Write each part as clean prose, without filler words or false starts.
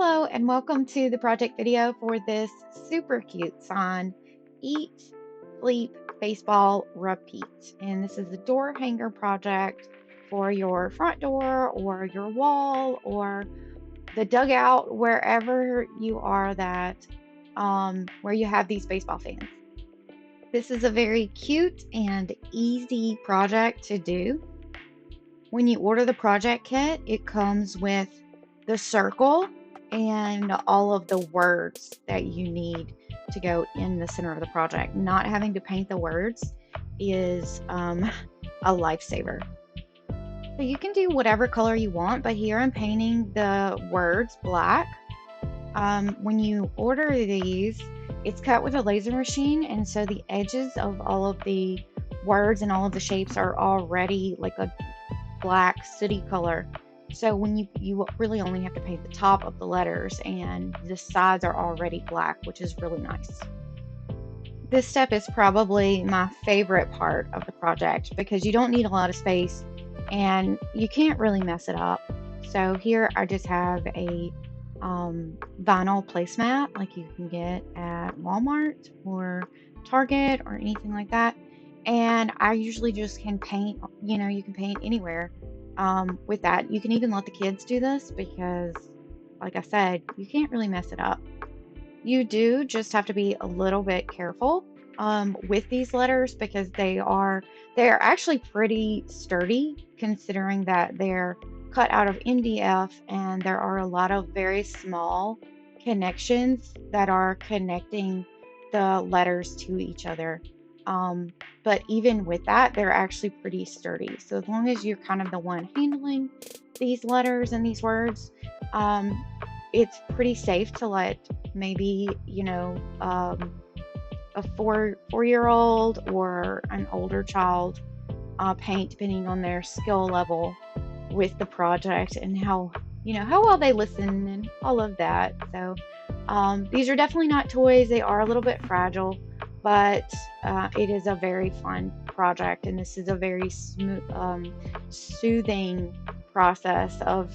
Hello and welcome to the project video for this super cute sign, Eat, Sleep, Baseball, Repeat. And this is a door hanger project for your front door or your wall or the dugout, wherever you are where you have these baseball fans. This is a very cute and easy project to do. When you order the project kit, it comes with the circle and all of the words that you need to go in the center of the project. Not having to paint the words is a lifesaver. So you can do whatever color you want, but here I'm painting the words black. When you order these, it's cut with a laser machine, and so the edges of all of the words and all of the shapes are already like a black city color. So when you really only have to paint the top of the letters and the sides are already black, which is really nice. This step is probably my favorite part of the project because you don't need a lot of space and you can't really mess it up. So here I just have a vinyl placemat like you can get at Walmart or Target or anything like that. And I usually just can paint, you can paint anywhere with that. You can even let the kids do this because, like I said, you can't really mess it up. You do just have to be a little bit careful with these letters because they are actually pretty sturdy considering that they're cut out of MDF and there are a lot of very small connections that are connecting the letters to each other. Um, but even with that, they're actually pretty sturdy. So as long as you're kind of the one handling these letters and these words, um, it's pretty safe to let maybe a four-year old or an older child paint depending on their skill level with the project and how well they listen and all of that. So these are definitely not toys. They are a little bit fragile, but it is a very fun project, and this is a very smooth, soothing process of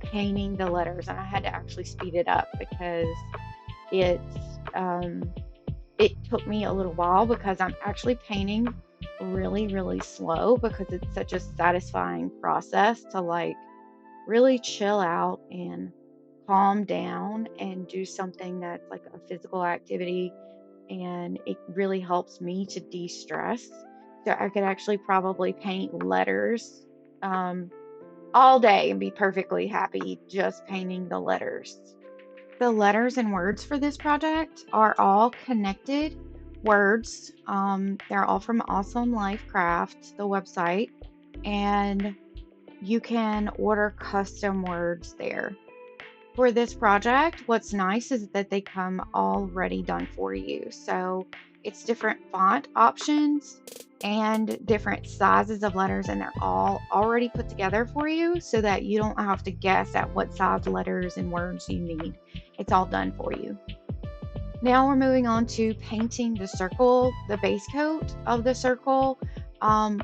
painting the letters. And I had to actually speed it up because it's um, it took me a little while because I'm actually painting really, really slow because it's such a satisfying process to like really chill out and calm down and do something that's like a physical activity. And it really helps me to de stress. So I could actually probably paint letters um, all day and be perfectly happy just painting the letters. The letters and words for this project are all connected words. They're all from Awesome Life Craft, the website, and you can order custom words there. For this project, what's nice is that they come already done for you. So it's different font options and different sizes of letters, and they're all already put together for you so that you don't have to guess at what size letters and words you need. It's all done for you. Now we're moving on to painting the circle. The base coat of the circle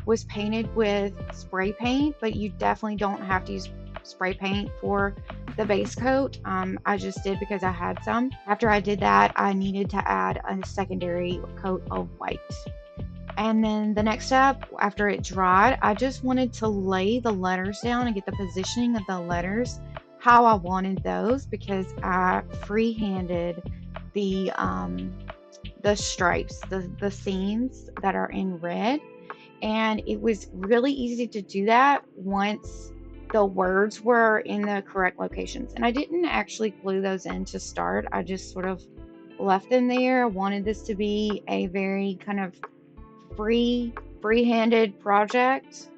was painted with spray paint, but you definitely don't have to use spray paint for the base coat. I just did because I had some. After I did that, I needed to add a secondary coat of white. And then the next step, after it dried, I just wanted to lay the letters down and get the positioning of the letters how I wanted those because I freehanded the stripes, the seams that are in red. And it was really easy to do that once the words were in the correct locations. And I didn't actually glue those in to start. I just sort of left them there. I wanted this to be a very kind of free-handed project.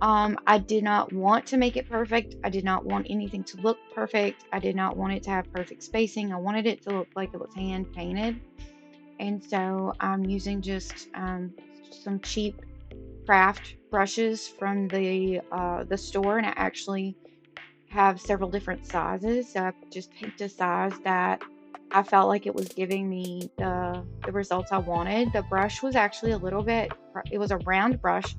I did not want to make it perfect. I did not want anything to look perfect. I did not want it to have perfect spacing. I wanted it to look like it was hand painted. And so I'm using just some cheap craft brushes from the store, and I actually have several different sizes. So I just picked a size that I felt like it was giving me the results I wanted. The brush was actually it was a round brush.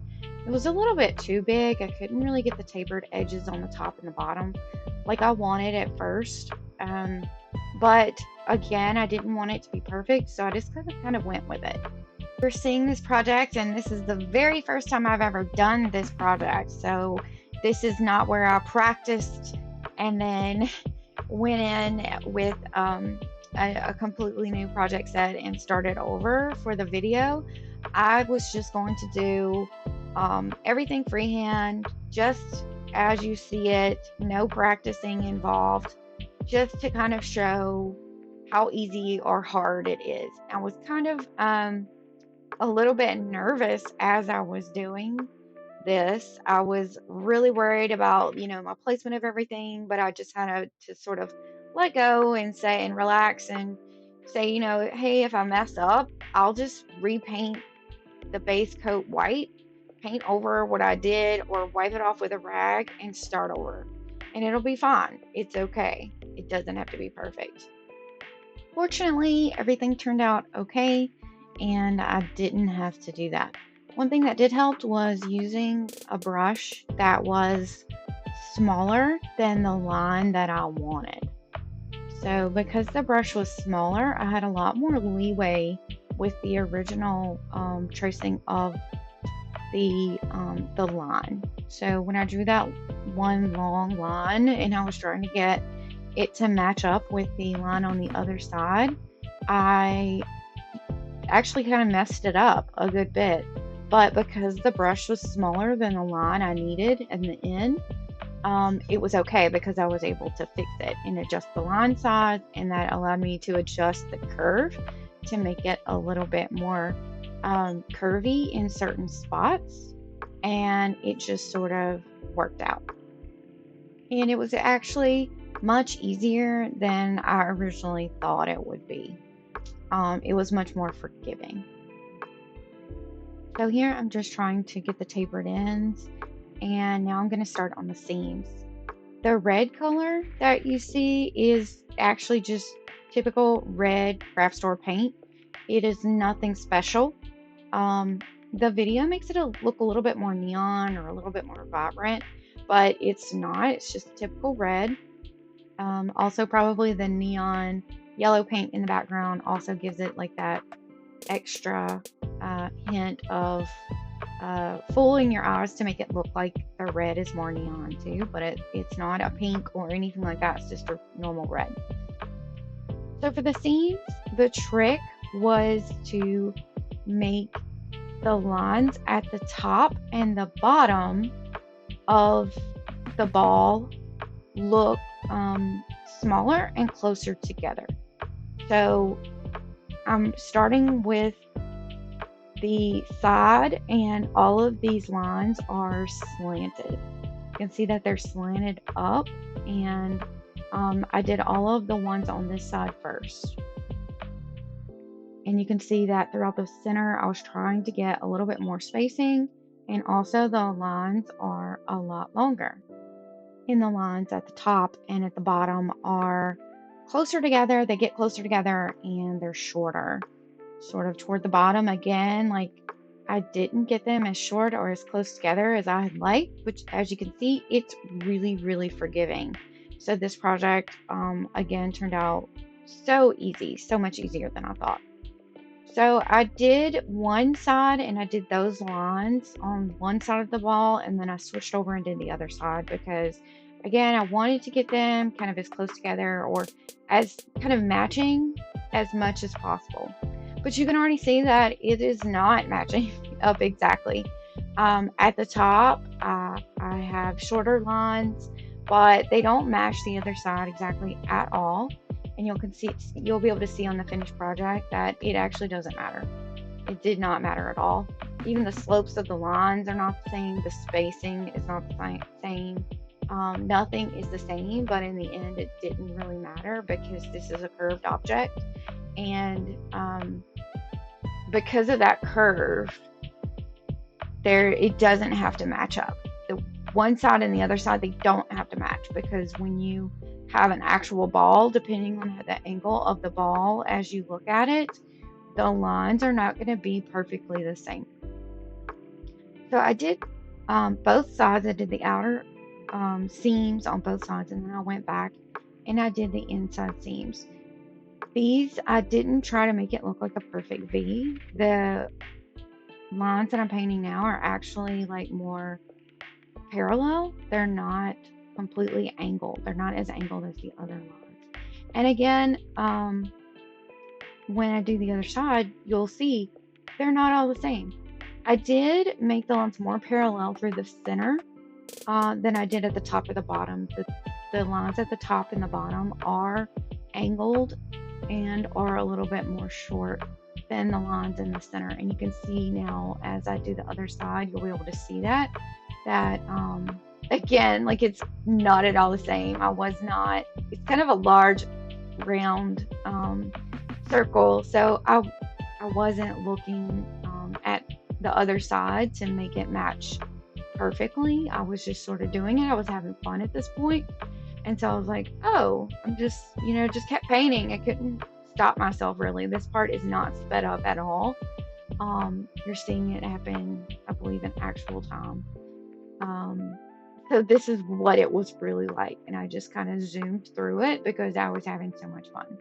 It was a little bit too big. I couldn't really get the tapered edges on the top and the bottom like I wanted at first. But again, I didn't want it to be perfect, so I just kind of went with it. We're seeing this project, and this is the very first time I've ever done this project. So this is not where I practiced and then went in with a completely new project set and started over for the video. I was just going to do everything freehand, just as you see it, no practicing involved, just to kind of show how easy or hard it is. I was kind of a little bit nervous as I was doing this. I was really worried about, my placement of everything, but I just had to sort of let go and say and relax and say, hey, if I mess up, I'll just repaint the base coat white, paint over what I did, or wipe it off with a rag and start over. And it'll be fine. It's okay. It doesn't have to be perfect. Fortunately, everything turned out okay, and I didn't have to do that. One thing that did help was using a brush that was smaller than the line that I wanted. So because the brush was smaller, I had a lot more leeway with the original tracing of the line. So when I drew that one long line and I was trying to get it to match up with the line on the other side, I actually kind of messed it up a good bit. But because the brush was smaller than the line I needed in the end, it was okay because I was able to fix it and adjust the line size, and that allowed me to adjust the curve to make it a little bit more curvy in certain spots, and it just sort of worked out. And it was actually much easier than I originally thought it would be. It was much more forgiving. So here I'm just trying to get the tapered ends, and now I'm going to start on the seams. The red color that you see is actually just typical red craft store paint. It is nothing special. The video makes it look a little bit more neon or a little bit more vibrant, but it's not. It's just typical red. Also, probably the neon yellow paint in the background also gives it like that extra hint of fooling your eyes to make it look like the red is more neon too, but it's not a pink or anything like that. It's just a normal red. So for the seams, the trick was to make the lines at the top and the bottom of the ball look smaller and closer together. So I'm starting with the side, and all of these lines are slanted. You can see that they're slanted up, and I did all of the ones on this side first. And you can see that throughout the center, I was trying to get a little bit more spacing, and also the lines are a lot longer. And the lines at the top and at the bottom are closer together. They get closer together and they're shorter. Sort of toward the bottom again, like I didn't get them as short or as close together as I had liked, which as you can see, it's really, really forgiving. So this project, again, turned out so easy, so much easier than I thought. So I did one side and I did those lines on one side of the ball, and then I switched over and did the other side because, again, I wanted to get them kind of as close together or as kind of matching as much as possible. But you can already see that it is not matching up exactly. At the top, I have shorter lines, but they don't match the other side exactly at all. And you'll be able to see on the finished project that it actually doesn't matter. It did not matter at all. Even the slopes of the lines are not the same. The spacing is not the same. Nothing is the same, but in the end, it didn't really matter because this is a curved object. And because of that curve, it doesn't have to match up. The one side and the other side, they don't have to match, because when you have an actual ball, depending on the angle of the ball as you look at it, the lines are not going to be perfectly the same. So I did both sides. I did the outer seams on both sides, and then I went back and I did the inside seams. These, I didn't try to make it look like a perfect V. The lines that I'm painting now are actually like more parallel. They're not completely angled. They're not as angled as the other lines. And again, when I do the other side, you'll see they're not all the same. I did make the lines more parallel through the center than I did at the top or the bottom. The lines at the top and the bottom are angled and are a little bit more short than the lines in the center. And you can see now as I do the other side, you'll be able to see that again, like it's not at all the same. It's kind of a large round circle. So I wasn't looking at the other side to make it match perfectly. I was just sort of doing it. I was having fun at this point. And so I was like, oh, I'm just, just kept painting. I couldn't stop myself really. This part is not sped up at all. You're seeing it happen, I believe, in actual time. So this is what it was really like. And I just kind of zoomed through it because I was having so much fun.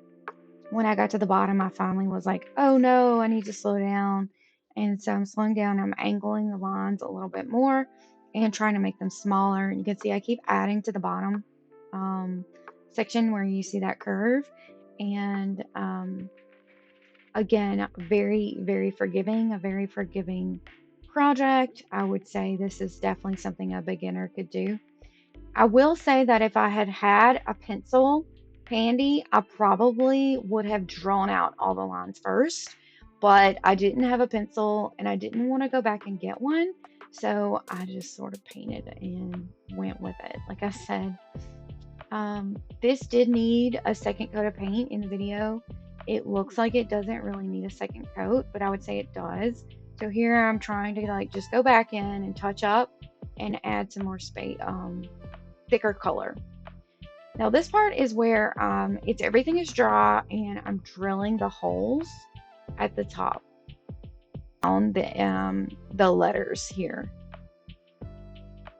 When I got to the bottom, I finally was like, oh no, I need to slow down. And so I'm slowing down. I'm angling the lines a little bit more and trying to make them smaller. And you can see I keep adding to the bottom section where you see that curve. And again, very, very forgiving, a very forgiving project. I would say this is definitely something a beginner could do. I will say that if I had had a pencil handy, I probably would have drawn out all the lines first, but I didn't have a pencil and I didn't want to go back and get one. So I just sort of painted and went with it. Like I said, this did need a second coat of paint in the video. It looks like it doesn't really need a second coat, but I would say it does. So here I'm trying to like just go back in and touch up and add some more thicker color. Now this part is where everything is dry and I'm drilling the holes at the top on the letters here.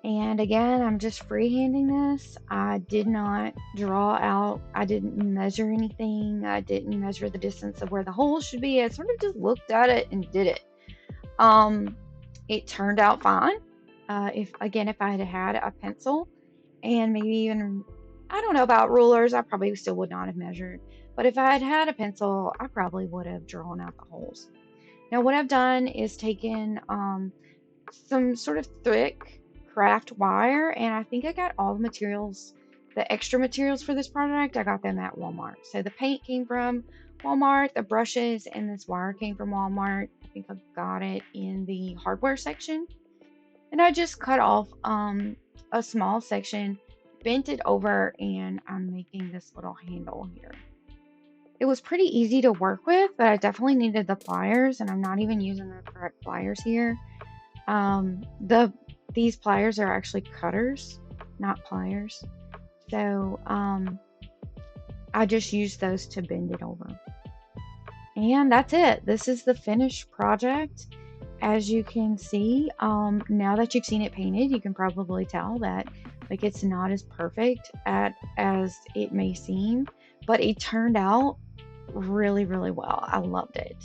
And again, I'm just freehanding this. I did not draw out, I didn't measure anything. I didn't measure the distance of where the holes should be. I sort of just looked at it and did it. It turned out fine. If I had had a pencil and maybe even, I don't know about rulers, I probably still would not have measured. But if I had had a pencil, I probably would have drawn out the holes. Now what I've done is taken some sort of thick craft wire, and I think I got all the materials, the extra materials for this project, I got them at Walmart. So the paint came from Walmart, the brushes and this wire came from Walmart. I think I got it in the hardware section. And I just cut off a small section, bent it over, and I'm making this little handle here. It was pretty easy to work with, but I definitely needed the pliers, and I'm not even using the correct pliers here. These pliers are actually cutters, not pliers. So I just used those to bend it over. And that's it. This is the finished project. As you can see, now that you've seen it painted, you can probably tell that like it's not as perfect as it may seem, but it turned out really, really well. I loved it.